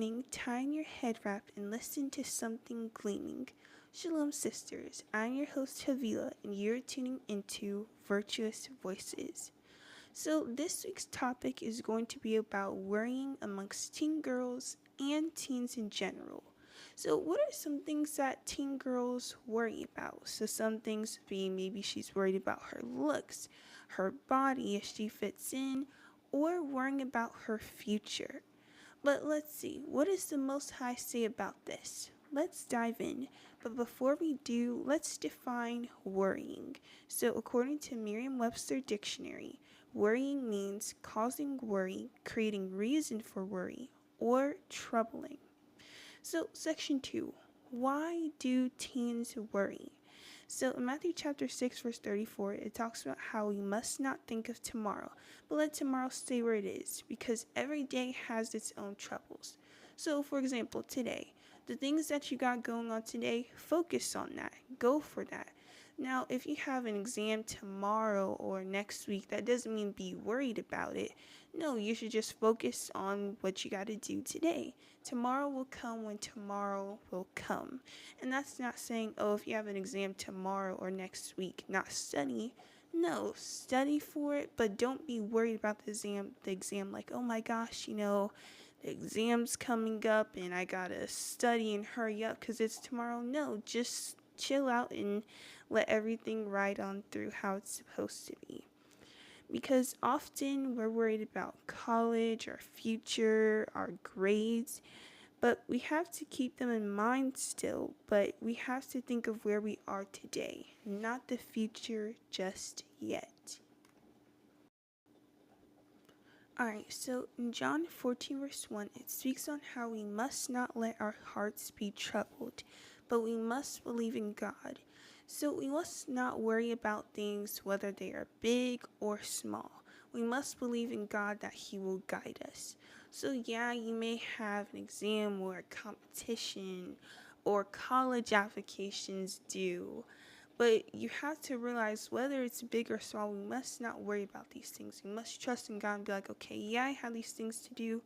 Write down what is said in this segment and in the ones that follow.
evening, tie in your head wrap and listen to something gleaming. Shalom, sisters. I'm your host, Havila, and you're tuning into Virtuous Voices. So, this week's topic is going to be about worrying amongst teen girls and teens in general. So, what are some things that teen girls worry about? So, some things being maybe she's worried about her looks, her body, if she fits in, or worrying about her future. But let's see, what does the Most High say about this? Let's dive in. But before we do, let's define worrying. So, according to Merriam Webster Dictionary, worrying means causing worry, creating reason for worry, or troubling. So, section 2, why do teens worry? So in Matthew chapter 6 verse 34, it talks about how we must not think of tomorrow, but let tomorrow stay where it is, because every day has its own troubles. So for example, today, the things that you got going on today, focus on that. Go for that. Now, if you have an exam tomorrow or next week, that doesn't mean be worried about it. No, you should just focus on what you got to do today. Tomorrow will come when tomorrow will come. And that's not saying, oh, if you have an exam tomorrow or next week, not study. No, study for it, but don't be worried about the exam like, oh my gosh, the exam's coming up and I gotta study and hurry up because it's tomorrow. No, just chill out and let everything ride on through how it's supposed to be. Because often we're worried about college, our future, our grades, but we have to keep them in mind still, but we have to think of where we are today, not the future just yet. Alright, so in John 14 verse 1, it speaks on how we must not let our hearts be troubled, but we must believe in God. So we must not worry about things whether they are big or small. We must believe in God that He will guide us. So yeah, you may have an exam or a competition or college applications due, but you have to realize whether it's big or small, we must not worry about these things. We must trust in God and be like, okay, yeah, I have these things to do,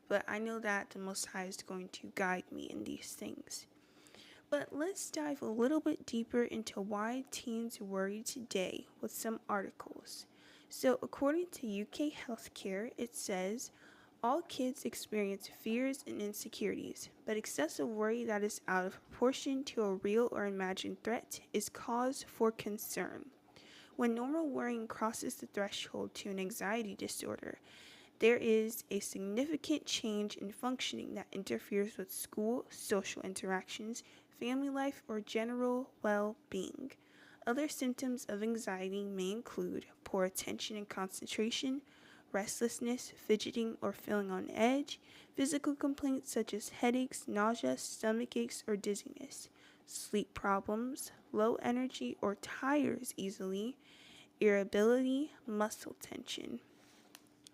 but I know that the Most High is going to guide me in these things. But let's dive a little bit deeper into why teens worry today with some articles. So, according to UK Healthcare, it says, all kids experience fears and insecurities, but excessive worry that is out of proportion to a real or imagined threat is cause for concern. When normal worrying crosses the threshold to an anxiety disorder, there is a significant change in functioning that interferes with school, social interactions, family life, or general well-being. Other symptoms of anxiety may include poor attention and concentration, restlessness, fidgeting, or feeling on edge, physical complaints such as headaches, nausea, stomach aches, or dizziness, sleep problems, low energy or tires easily, irritability, muscle tension.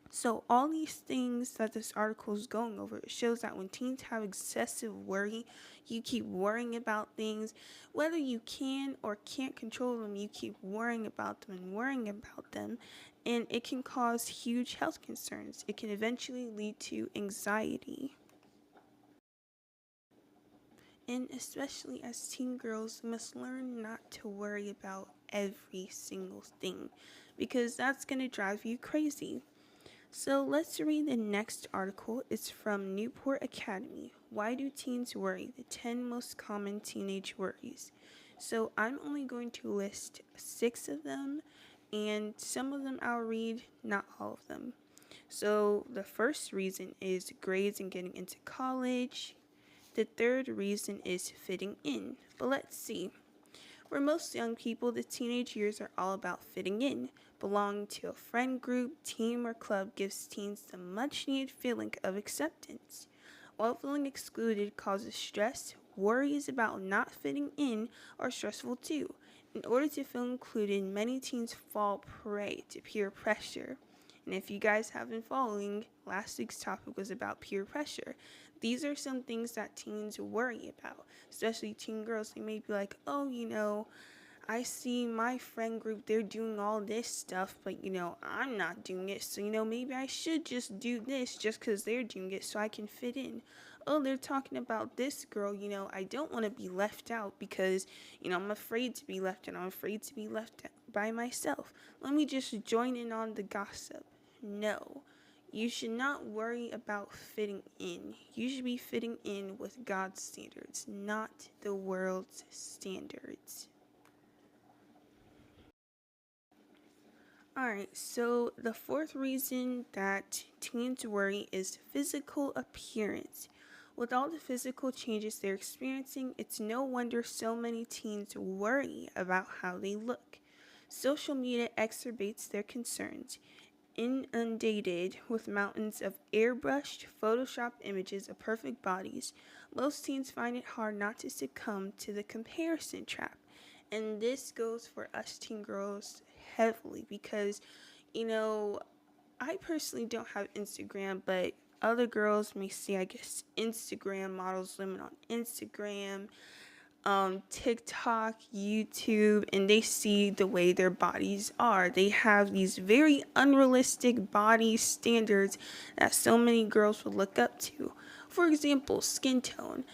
So all these things that this article is going over, it shows that when teens have excessive worry, you keep worrying about things, whether you can or can't control them, you keep worrying about them and worrying about them, and it can cause huge health concerns. It can eventually lead to anxiety. And especially as teen girls, we must learn not to worry about every single thing, because that's going to drive you crazy. So let's read the next article. It's from Newport Academy. Why do teens worry? The 10 most common teenage worries. So I'm only going to list 6 of them, and some of them I'll read, not all of them. So the first reason is grades and getting into college. The third reason is fitting in. But let's see. For most young people, the teenage years are all about fitting in. Belonging to a friend group, team, or club gives teens the much-needed feeling of acceptance. While feeling excluded causes stress, worries about not fitting in are stressful too. In order to feel included, many teens fall prey to peer pressure. And if you guys have been following, last week's topic was about peer pressure. These are some things that teens worry about, especially teen girls. They may be like, oh, I see my friend group, they're doing all this stuff, but, I'm not doing it. So, maybe I should just do this just because they're doing it so I can fit in. oh, they're talking about this girl, I don't want to be left out because, I'm afraid to be left out. I'm afraid to be left by myself. Let me just join in on the gossip. No. You should not worry about fitting in. You should be fitting in with God's standards, not the world's standards. Alright, so the fourth reason that teens worry is physical appearance. With all the physical changes they're experiencing, it's no wonder so many teens worry about how they look. Social media exacerbates their concerns. Inundated with mountains of airbrushed, photoshopped images of perfect bodies, most teens find it hard not to succumb to the comparison trap. And this goes for us teen girls heavily because, I personally don't have Instagram, but other girls may see, I guess, Instagram models, women on Instagram, TikTok, YouTube, and they see the way their bodies are. They have these very unrealistic body standards that so many girls would look up to. For example, skin tone.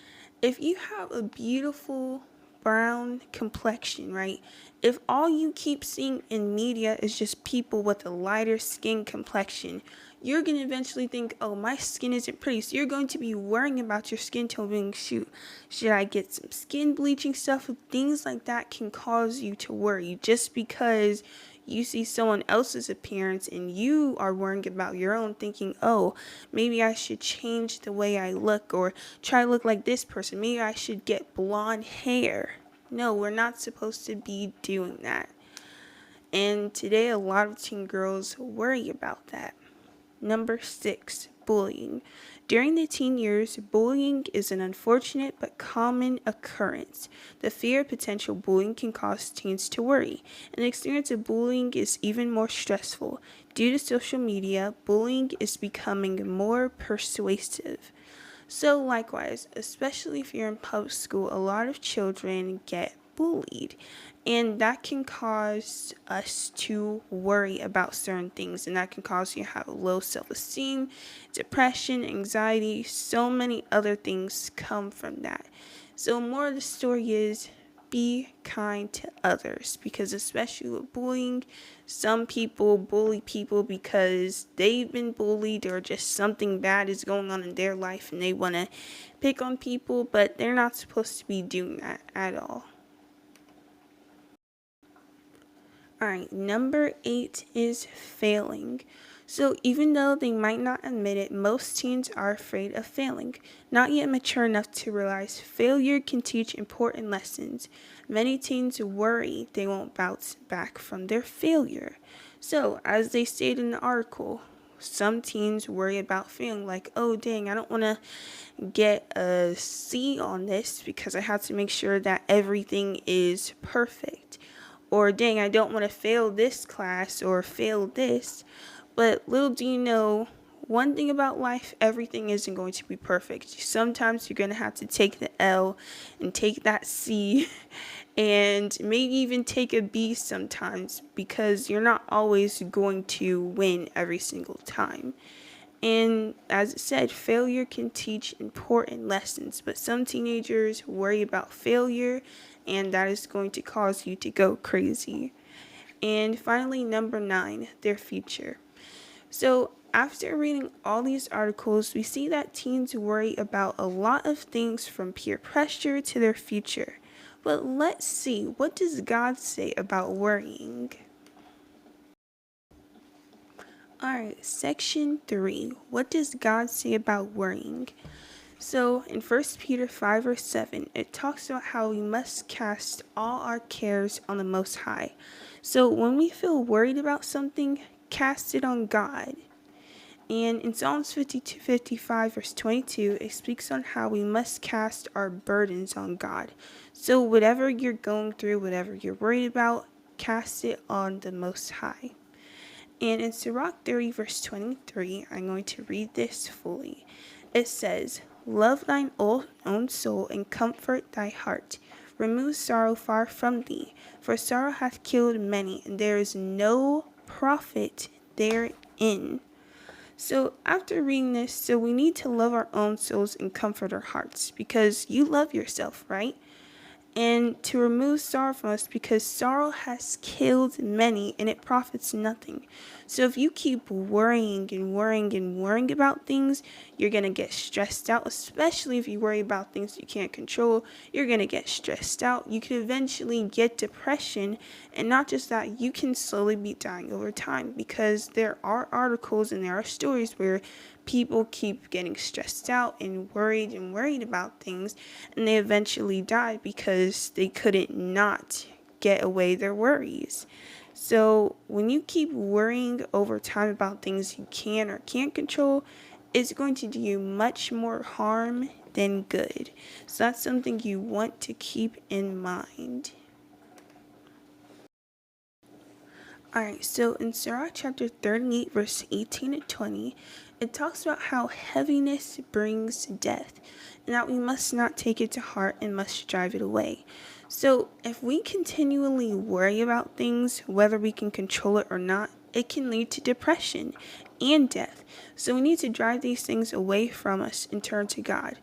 If you have a beautiful brown complexion, right? If all you keep seeing in media is just people with a lighter skin complexion, you're going to eventually think, oh, my skin isn't pretty. So you're going to be worrying about your skin tone being, should I get some skin bleaching stuff? Things like that can cause you to worry just because you see someone else's appearance and you are worrying about your own, thinking, oh, maybe I should change the way I look or try to look like this person. Maybe I should get blonde hair. No, we're not supposed to be doing that. And today, a lot of teen girls worry about that. Number 6, bullying. During the teen years, bullying is an unfortunate but common occurrence. The fear of potential bullying can cause teens to worry, and the experience of bullying is even more stressful. Due to social media, bullying is becoming more persuasive. So likewise, especially if you're in public school, a lot of children get bullied, and that can cause us to worry about certain things, and that can cause you to have low self-esteem, depression, anxiety. So many other things come from that. So more of the story is be kind to others, because especially with bullying, some people bully people because they've been bullied or just something bad is going on in their life and they want to pick on people, but they're not supposed to be doing that at all. Alright, number 8 is failing. So even though they might not admit it, most teens are afraid of failing, not yet mature enough to realize failure can teach important lessons. Many teens worry they won't bounce back from their failure. So, as they stated in the article, some teens worry about failing, like, oh dang, I don't want to get a C on this because I have to make sure that everything is perfect. Or dang, I don't want to fail this class or fail this. But little do you know, one thing about life, everything isn't going to be perfect. Sometimes you're going to have to take the L and take that C and maybe even take a B sometimes, because you're not always going to win every single time. And as it said, failure can teach important lessons, but some teenagers worry about failure, and that is going to cause you to go crazy. And finally, number 9, their future. So after reading all these articles, we see that teens worry about a lot of things, from peer pressure to their future. But let's see, what does God say about worrying? Alright, section 3. What does God say about worrying? So in 1 Peter 5 verse 7, it talks about how we must cast all our cares on the Most High. So when we feel worried about something, cast it on God. And in Psalms 52:55 verse 22, it speaks on how we must cast our burdens on God. So whatever you're going through, whatever you're worried about, cast it on the Most High. And in Sirach 30 verse 23, I'm going to read this fully. It says, love thine own soul and comfort thy heart. Remove sorrow far from thee, for sorrow hath killed many, and there is no profit therein. So after reading this, so we need to love our own souls and comfort our hearts because you love yourself, right? And to remove sorrow from us because sorrow has killed many and it profits nothing. So if you keep worrying and worrying and worrying about things, you're going to get stressed out, especially if you worry about things you can't control. You're going to get stressed out. You could eventually get depression, and not just that, you can slowly be dying over time because there are articles and there are stories where people keep getting stressed out and worried about things, and they eventually die because they couldn't not get away their worries. So when you keep worrying over time about things you can or can't control, it's going to do you much more harm than good. So that's something you want to keep in mind. Alright, so in Sirach chapter 38, verse 18 to 20, it talks about how heaviness brings death, and that we must not take it to heart and must drive it away. So if we continually worry about things, whether we can control it or not, it can lead to depression and death. So we need to drive these things away from us and turn to God.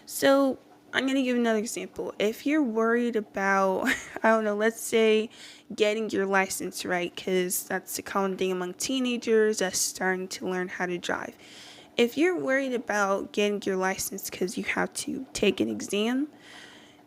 So I'm going to give another example. If you're worried about, I don't know, let's say getting your license, right? Because that's a common thing among teenagers that's starting to learn how to drive. If you're worried about getting your license because you have to take an exam,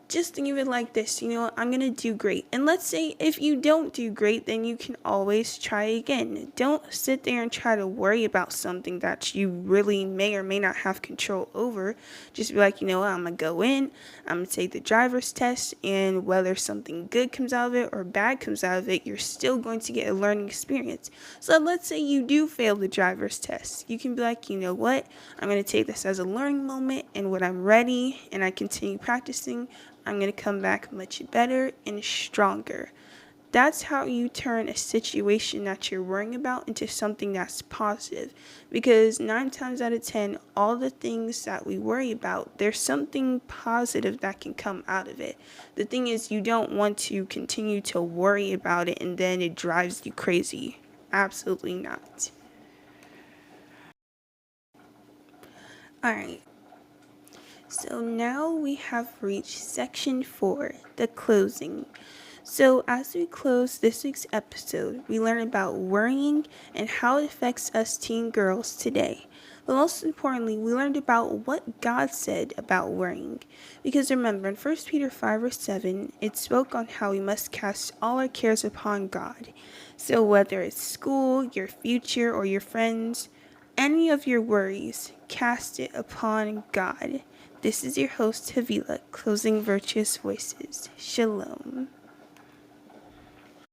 just think of it like this, I'm going to do great. And let's say if you don't do great, then you can always try again. Don't sit there and try to worry about something that you really may or may not have control over. Just be like, I'm going to go in, I'm going to take the driver's test, and whether something good comes out of it or bad comes out of it, you're still going to get a learning experience. So let's say you do fail the driver's test. You can be like, you know what, I'm going to take this as a learning moment, and when I'm ready and I continue practicing, I'm going to come back much better and stronger. That's how you turn a situation that you're worrying about into something that's positive. Because 9 times out of 10, all the things that we worry about, there's something positive that can come out of it. The thing is, you don't want to continue to worry about it and then it drives you crazy. Absolutely not. Alright. So now we have reached section 4, the closing. So as we close this week's episode, we learn about worrying and how it affects us teen girls today. But most importantly, we learned about what God said about worrying. Because remember, in 1 Peter 5 verse 7, it spoke on how we must cast all our cares upon God. So whether it's school, your future, or your friends, any of your worries, cast it upon God. This is your host, Havila, closing Virtuous Voices. Shalom.